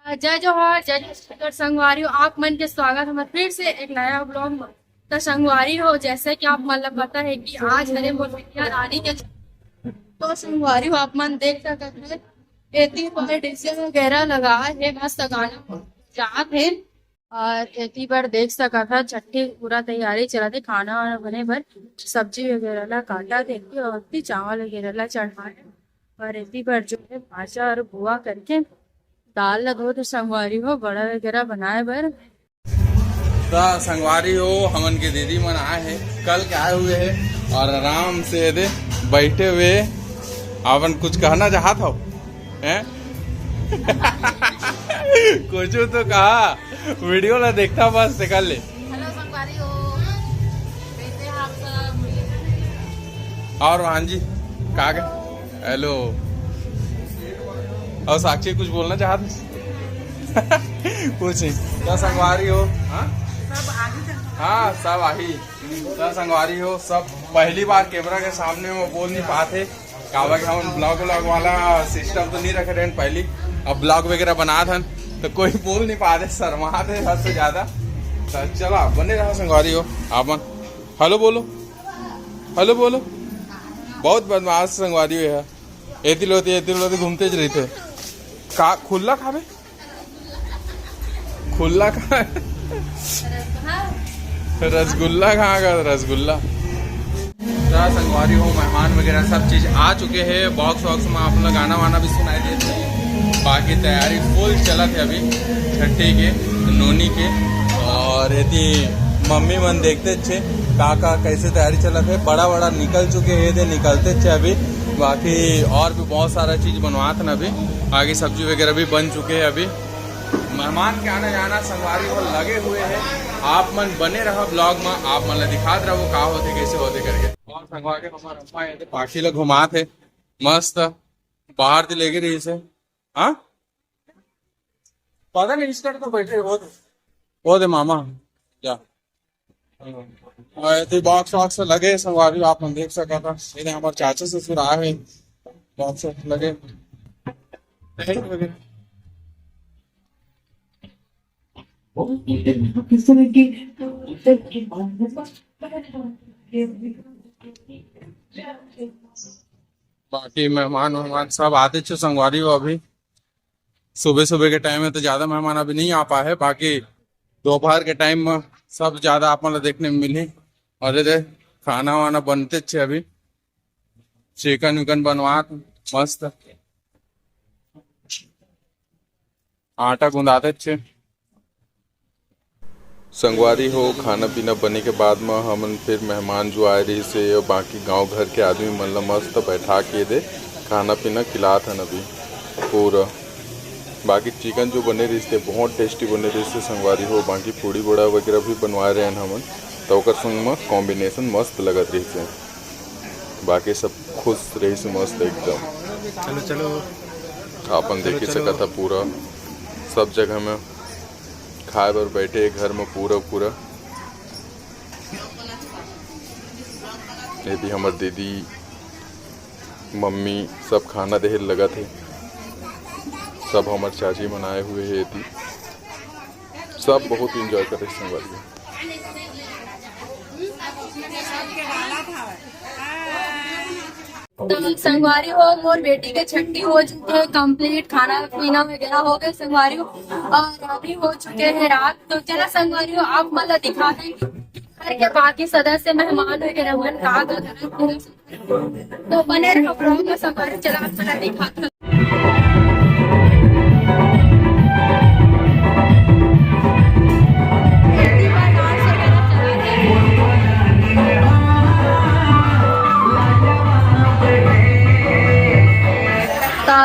जय जोहार जय छत्तीसगढ़ संगवारी हो। आप मन के स्वागत हमारे फिर से एक नया ब्लॉग में। तो संगवारी हो, जैसे कि आप मतलब पता है कि आज हरे मोटिया रानी के तो संगवारी हो आप मन देख सकते हैं एती पर डीजे वगैरह लगा है, मस्त गाना जात है। और एती पर देख सका था छठी पूरा तैयारी चला थे, खाना वाना बने पर सब्जी वगैरह ला काटा थे और चावल वगैरह ला चढ़ा है। और एती पर जो है भाजा और बुआ करके दाल लगो तो संगवारी हो बड़ा वगैरह बनाए बर। तो संगवारी हो हमन के दीदी मन आए हैं, कल के आए हुए हैं और आराम से दे बैठे हुए अपन कुछ कहना चाहत हो हैं? कुछ तो कहा, वीडियो ला देखता बस निकल ले। हेलो संगवारी हो, कैसे हैं आप सब? और हाँ जी का हेलो। और साक्षी कुछ बोलना चाहत? कुछ नहीं। क्या संगवारी हो? हाँ सब आही। क्या संगवारी हो? सब पहली बार कैमरा के सामने में बोल नहीं पाते, कावा के हम ब्लॉग वाला सिस्टम तो नहीं रखे रहे पहली। अब ब्लॉग वगैरह बना था तो कोई बोल नहीं पाते, शर्मा थे हद से ज्यादा। तो चलो बने रहो संगवारी हो आप। हेलो बोलो, हेलो बोलो। बहुत बदमाश संगवारी है, एती लोती घूमते रही थे। का खुला खावे, खुला खा रसगुल्ला कहाँ का रसगुल्ला। संगवारी हो मेहमान वगैरह सब चीज आ चुके हैं, बॉक्स वॉक्स में अपना गाना वाना भी सुनाई देते हैं। बाकी तैयारी फुल चला थे अभी छठी के नोनी के। और यदि मम्मी मन देखते थे का कैसे तैयारी चला थे, बड़ा बड़ा निकल चुके हैं थे, निकलते थे अभी। बाकी और भी बहुत सारा चीज बनवा था अभी, आगे सब्जी वगैरह भी बन चुके हैं अभी। मेहमान के आना जाना संगवारी हो लगे हुए हैं। आप मन बने रहो ब्लॉग में, आप मन दिखाते रहो का होते कैसे होते करके। और संगवा के हमारे अम्मा आए थे, पाखी लोग घुमा थे मस्त बाहर से लेके रही से। हाँ पता नहीं इस तो बैठे वो दे मामा क्या बॉक्स वॉक्स लगे संगवारी आप हम देख सका था। इधर हमारे चाचा ससुर आए हैं, बॉक्स लगे वगैरह। बाकी मेहमान सब आते थे संगवारी हो। अभी सुबह सुबह के टाइम में तो ज्यादा मेहमान अभी नहीं आ पाए, बाकी दोपहर के टाइम में सब ज्यादा आप मतलब देखने में मिली। और इधर खाना वाना बनते थे अभी, चिकन विकन बनवा मस्त आटा गूंदाते थे। संगवारी हो खाना पीना बने के बाद में हमन फिर मेहमान जो आए रही से और बाकी गांव घर के आदमी मन ला मस्त बैठा के दे खाना पीना खिलात हन अभी पूरा। बाकी चिकन जो बने रही थे बहुत टेस्टी बने रही से संगवारी हो। बाकी पूड़ी बड़ा वगैरह भी बनवा रहे हैं हमन, तो संग में कॉम्बिनेशन मस्त लगत रही से। बाकी सब खुश रही से मस्त एकदम। चलो चलो आपन देख सका था पूरा सब जगह में खाए बर बैठे घर में पूरा। ये भी हमार दीदी मम्मी सब खाना देहे लगा थे, सब हमार चाची मनाए हुए है थी, सब बहुत इंजॉय कर रहे संगवारी। तो संगवारी हो मोर बेटी के छठी हो चुके हैं कंप्लीट, खाना पीना वगैरह हो गए संगवारी हो। और अभी हो चुके हैं रात। तो चला संगवारी हो आप मतलब दिखा दें घर के बाकी सदस्य मेहमान वगैरह मन का तो बने रहो ब्लॉग में। संगवारी चला दिखाते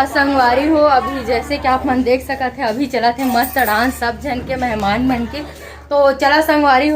संगवारी हो। अभी जैसे कि आप मन देख सका थे अभी चला थे मस्त डांस सब जन के मेहमान मन के। तो चला संगवारी हो।